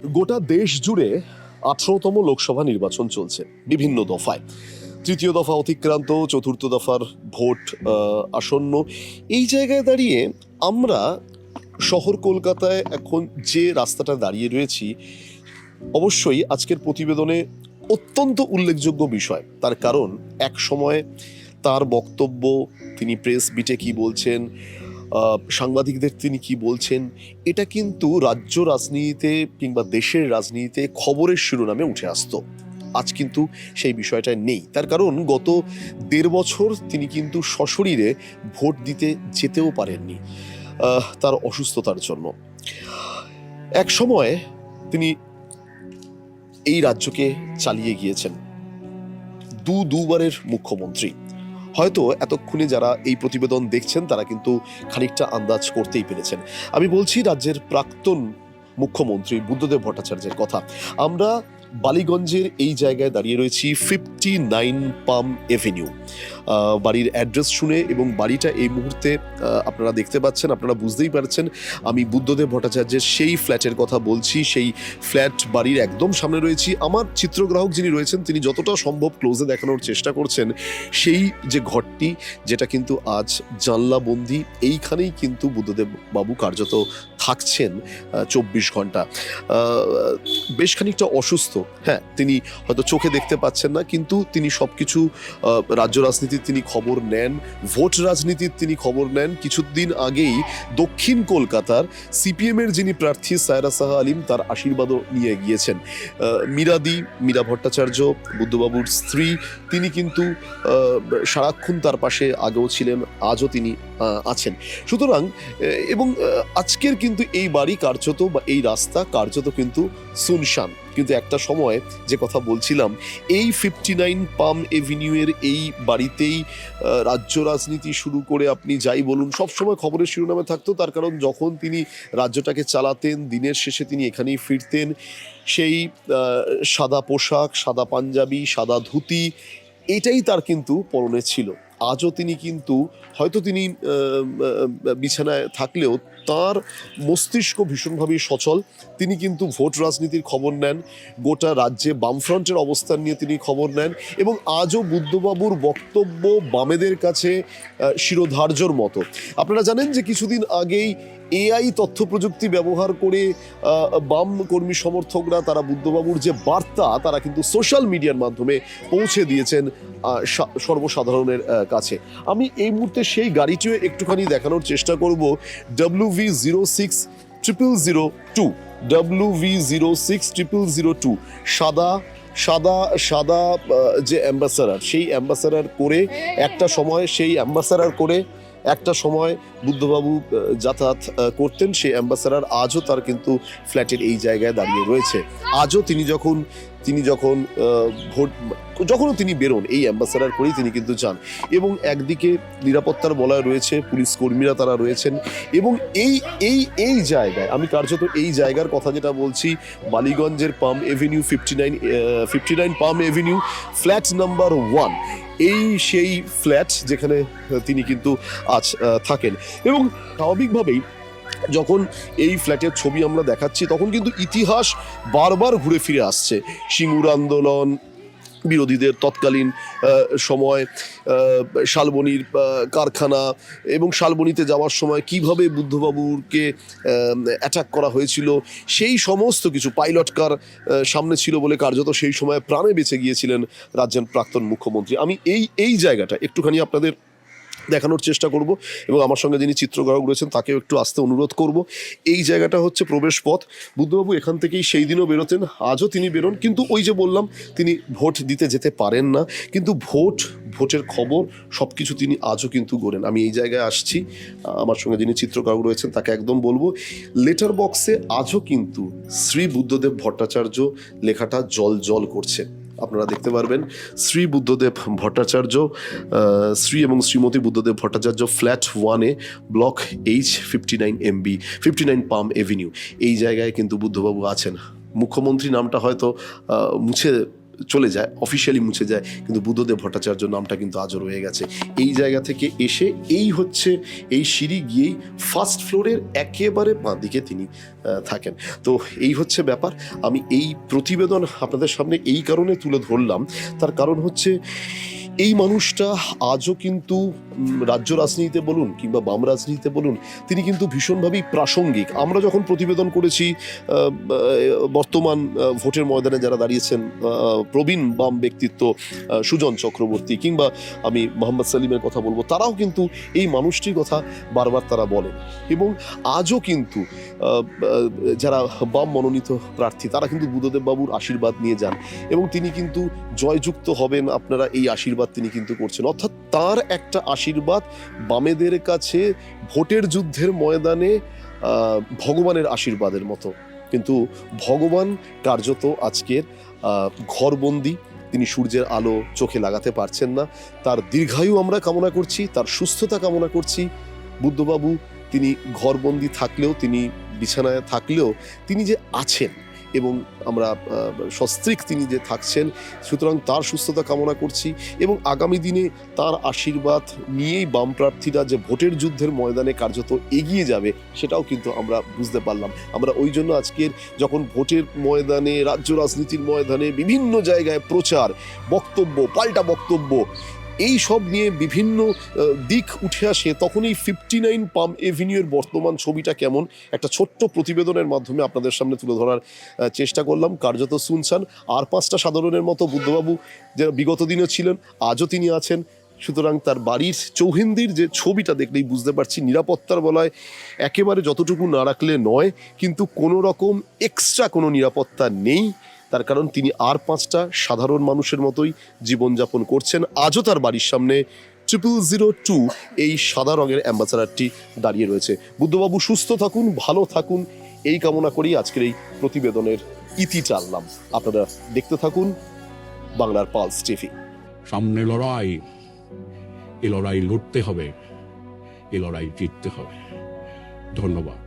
গোটা দেশ জুড়ে 18তম লোকসভা নির্বাচন চলছে বিভিন্ন দফায়। তৃতীয় দফা অতিক্রান্ত, চতুর্থ দফার ভোট আসন্ন। এই জায়গায় দাঁড়িয়ে আমরা শহর কলকাতায় এখন যে রাস্তাটা দাঁড়িয়ে রয়েছি, অবশ্যই আজকের প্রতিবেদনে অত্যন্ত উল্লেখযোগ্য বিষয়। তার কারণ এক সময় তার বক্তব্য, তিনি প্রেস বিটে কি বলছেন, সাংবাদিকদের তিনি কি বলছেন, এটা কিন্তু রাজ্য রাজনীতিতে কিংবা দেশের রাজনীতিতে খবরের শিরোনামে উঠে আসতো। আজ কিন্তু সেই বিষয়টা নেই। তার কারণ গত 1.5 বছর তিনি কিন্তু সশরীরে ভোট দিতে যেতেও পারেননি তার অসুস্থতার জন্য। এক সময় তিনি এই রাজ্যকে চালিয়ে গিয়েছেন, দুবারের মুখ্যমন্ত্রী। হয়তো এতক্ষণে যারা এই প্রতিবেদন দেখছেন তারা কিন্তু খানিকটা আন্দাজ করতেই পেরেছেন। আমি বলছি রাজ্যের প্রাক্তন মুখ্যমন্ত্রী বুদ্ধদেব ভট্টাচার্যের কথা। আমরা বালিগঞ্জের এই জায়গায় দাঁড়িয়ে রয়েছি, 59 পাম এভিনিউ। বাড়ির অ্যাড্রেস শুনে এবং বাড়িটা এই মুহূর্তে আপনারা দেখতে পাচ্ছেন, আপনারা বুঝতেই পারছেন আমি বুদ্ধদেব ভট্টাচার্যের সেই ফ্ল্যাটের কথা বলছি। সেই ফ্ল্যাট বাড়ির একদম সামনে রয়েছি। আমার চিত্রগ্রাহক যিনি রয়েছেন তিনি যতটা সম্ভব ক্লোজে দেখানোর চেষ্টা করছেন। সেই যে ঘরটি, যেটা কিন্তু আজ জানলাবন্দি, এইখানেই কিন্তু বুদ্ধদেব বাবু কার্যত থাকছেন 24 ঘন্টা। বেশ খানিকটা অসুস্থ, হ্যাঁ, তিনি হয়তো চোখে দেখতে পাচ্ছেন না, কিন্তু তিনি সবকিছু রাজ্য রাজনীতির তিনি খবর নেন, ভোট রাজনীতির তিনি খবর নেন। কিছুদিন আগেই দক্ষিণ কলকাতার সিপিএম এর যিনি প্রার্থী সায়রা সাহা আলিম, তার আশীর্বাদও নিয়ে গিয়েছেন। মীরা ভট্টাচার্য, বুদ্ধবাবুর স্ত্রী, তিনি কিন্তু সারাক্ষণ তার পাশে আগেও ছিলেন, আজও তিনি আছেন। সুতরাং এবং আজকের কিন্তু এই বাড়ি কার্যত বা এই রাস্তা কার্যত কিন্তু সুনসান। কিন্তু একটা সময় যে কথা বলছিলাম, এই 59 পাম এভিনিউয়ের এই বাড়িতেই রাজ্য রাজনীতি শুরু করে আপনি যাই বলুন সবসময় খবরের শিরোনামে থাকতো। তার কারণ যখন তিনি রাজ্যটাকে চালাতেন, দিনের শেষে তিনি এখানেই ফিরতেন। সেই সাদা পোশাক, সাদা পাঞ্জাবি, সাদা ধুতি, এটাই তার কিন্তু পরনে ছিল। আজও তিনি কিন্তু হয়তো তিনি বিছানায় থাকলেও তার মস্তিষ্ক ভীষণভাবেই সচল। তিনি কিন্তু ভোট রাজনীতির খবর নেন, গোটা রাজ্যে বামফ্রন্টের অবস্থান নিয়ে তিনি খবর নেন, এবং আজও বুদ্ধবাবুর বক্তব্য বামেদের কাছে শিরোধার্যর মতো। আপনারা জানেন যে কিছুদিন আগেই এআই তথ্য প্রযুক্তি ব্যবহার করে বাম কর্মী সমর্থকরা তারা বুদ্ধবাবুর যে বার্তা তারা কিন্তু সোশ্যাল মিডিয়ার মাধ্যমে পৌঁছে দিয়েছেন সর্বসাধারণের কাছে। আমি এই মুহূর্তে সেই গাড়িটিও একটুখানি দেখানোর চেষ্টা করব। WV06002 WV06002 সাদা সাদা সাদা যে অ্যাম্বাসাডার, সেই অ্যাম্বাসাডার করে একটা সময় বুদ্ধবাবু যাতায়াত করতেন। সেই অ্যাম্বাসাডার আজও তার কিন্তু ফ্ল্যাটের এই জায়গায় দাঁড়িয়ে রয়েছে। আজও তিনি যখন যখনও তিনি বেরোন এই অ্যাম্বাসাডার করেই তিনি কিন্তু যান। এবং একদিকে নিরাপত্তার বলয় রয়েছে, পুলিশ কর্মীরা তারা রয়েছেন। এবং এই জায়গায় আমি কার্যত এই জায়গার কথা যেটা বলছি, বালিগঞ্জের পাম Avenue, 59 palm Avenue, flat number 1, এই সেই ফ্ল্যাট যেখানে তিনি কিন্তু আজ থাকেন। এবং স্বাভাবিকভাবেই যখন এই ফ্ল্যাটের ছবি আমরা দেখাচ্ছি তখন কিন্তু ইতিহাস বারবার ঘুরে ফিরে আসছে। সিঙ্গুর আন্দোলন, বিরোধীদের তৎকালীন সময়, শালবনির কারখানা, এবং শালবনিতে যাওয়ার সময় কিভাবে বুদ্ধবাবুকে অ্যাটাক করা হয়েছিল, সেই সমস্ত কিছু। পাইলট কার সামনে ছিল বলে কার্যত সেই সময় প্রাণে বেঁচে গিয়েছিলেন রাজ্যের প্রাক্তন মুখ্যমন্ত্রী। আমি এই জায়গাটা একটুখানি আপনাদের দেখানোর চেষ্টা করব, এবং আমার সঙ্গে যিনি চিত্রগ্রাহক রয়েছেন তাকেও একটু আসতে অনুরোধ করব। এই জায়গাটা হচ্ছে প্রবেশ পথ। বুদ্ধবাবু এখান থেকেই সেই দিনও বেরোতেন, আজও তিনি বেরোন। কিন্তু ওই যে বললাম তিনি ভোট দিতে যেতে পারেন না, কিন্তু ভোটের খবর সব কিছু তিনি আজও কিন্তু গড়েন। আমি এই জায়গায় আসছি, আমার সঙ্গে যিনি চিত্রগ্রাহক রয়েছেন তাকে একদম বলবো, লেটার বক্সে আজও কিন্তু শ্রী বুদ্ধদেব ভট্টাচার্য লেখাটা জল করছে। আপনারা দেখতে পারবেন শ্রী বুদ্ধদেব ভট্টাচার্য, শ্রী এবং শ্রীমতী বুদ্ধদেব ভট্টাচার্য, ফ্ল্যাট 1-এ, ব্লক H, 59 পাম এভিনিউ। এই জায়গায় কিন্তু বুদ্ধবাবু আছেন। মুখ্যমন্ত্রী নামটা হয়তো মুছে চলে যায়, অফিসিয়ালি মুছে যায়, কিন্তু বুদ্ধদেব ভট্টাচার্য নামটা কিন্তু আজও রয়ে গেছে। এই জায়গা থেকে এসে এই সিঁড়ি গিয়েই ফার্স্ট ফ্লোরের একেবারে বাঁ দিকে তিনি থাকেন। তো এই হচ্ছে ব্যাপার। আমি এই প্রতিবেদন আপনাদের সামনে এই কারণে তুলে ধরলাম, তার কারণ হচ্ছে এই মানুষটা আজও কিন্তু রাজ্য রাজনীতিতে বলুন কিংবা বাম রাজনীতিতে বলুন, তিনি কিন্তু ভীষণভাবেই প্রাসঙ্গিক। আমরা যখন প্রতিবেদন করেছি বর্তমান ভোটের ময়দানে যারা দাঁড়িয়েছেন, প্রবীণ বাম ব্যক্তিত্ব সুজন চক্রবর্তী কিংবা আমি মোহাম্মদ সালিমের কথা বলবো, তারাও কিন্তু এই মানুষটির কথা বারবার তারা বলেন। এবং আজও কিন্তু যারা বাম মনোনীত প্রার্থী তারা কিন্তু বুদ্ধদেব বাবুর আশীর্বাদ নিয়ে যান এবং তিনি কিন্তু জয়যুক্ত হবেন, আপনারা এই আশীর্বাদ তিনি কিন্তু করছেন। অর্থাৎ তার একটা আশীর্বাদ বামেদের কাছে ভোটের যুদ্ধের ময়দানে ভগবানের আশীর্বাদের মতো। কিন্তু ভগবান কার্যত আজকের ঘরবন্দি, তিনি সূর্যের আলো চোখে লাগাতে পারছেন না। তার দীর্ঘায়ু আমরা কামনা করছি, তার সুস্থতা কামনা করছি। বুদ্ধবাবু তিনি ঘরবন্দি থাকলেও, তিনি বিছানায় থাকলেও তিনি যে আছেন এবং আমরা সস্ত্রীক তিনি যে থাকছেন, সুতরাং তার সুস্থতা কামনা করছি। এবং আগামী দিনে তার আশীর্বাদ নিয়েই বাম প্রার্থীরা যে ভোটের যুদ্ধের ময়দানে কার্যত এগিয়ে যাবে সেটাও কিন্তু আমরা বুঝতে পারলাম। আমরা ওই জন্য আজকের যখন ভোটের ময়দানে, রাজ্য রাজনীতির ময়দানে বিভিন্ন জায়গায় প্রচার, বক্তব্য, পাল্টা বক্তব্য, এই সব নিয়ে বিভিন্ন দিক উঠে আসে, তখন এই 59 পাম এভিনিউর বর্তমান ছবিটা কেমন একটা ছোট্ট প্রতিবেদনের মাধ্যমে আপনাদের সামনে তুলে ধরার চেষ্টা করলাম। কার্যত শুনছেন আর 5টা সাধারণের মতো বুদ্ধবাবু যারা বিগত দিনেও ছিলেন, আজও তিনি আছেন। সুতরাং তার বাড়ির চৌহিন্দির যে ছবিটা দেখলেই বুঝতে পারছি নিরাপত্তার বলায় একেবারে যতটুকু না রাখলে নয়, কিন্তু কোনো রকম এক্সট্রা কোনো নিরাপত্তা নেই। তার কারণ তিনি আর 5টা সাধারণ মানুষের মতোই জীবনযাপন করছেন। আজও তার বাড়ির সামনে 0002 এই সাদা রঙের অ্যাম্বাসাডারটি দাঁড়িয়ে রয়েছে। বুদ্ধবাবু সুস্থ থাকুন, ভালো থাকুন, এই কামনা করেই আজকের এই প্রতিবেদনের ইতি টানলাম। আপনারা দেখতে থাকুন বাংলার পালস টিভি। সামনে লড়াই, এ লড়াই লড়তে হবে, এ লড়াই জিততে হবে। ধন্যবাদ।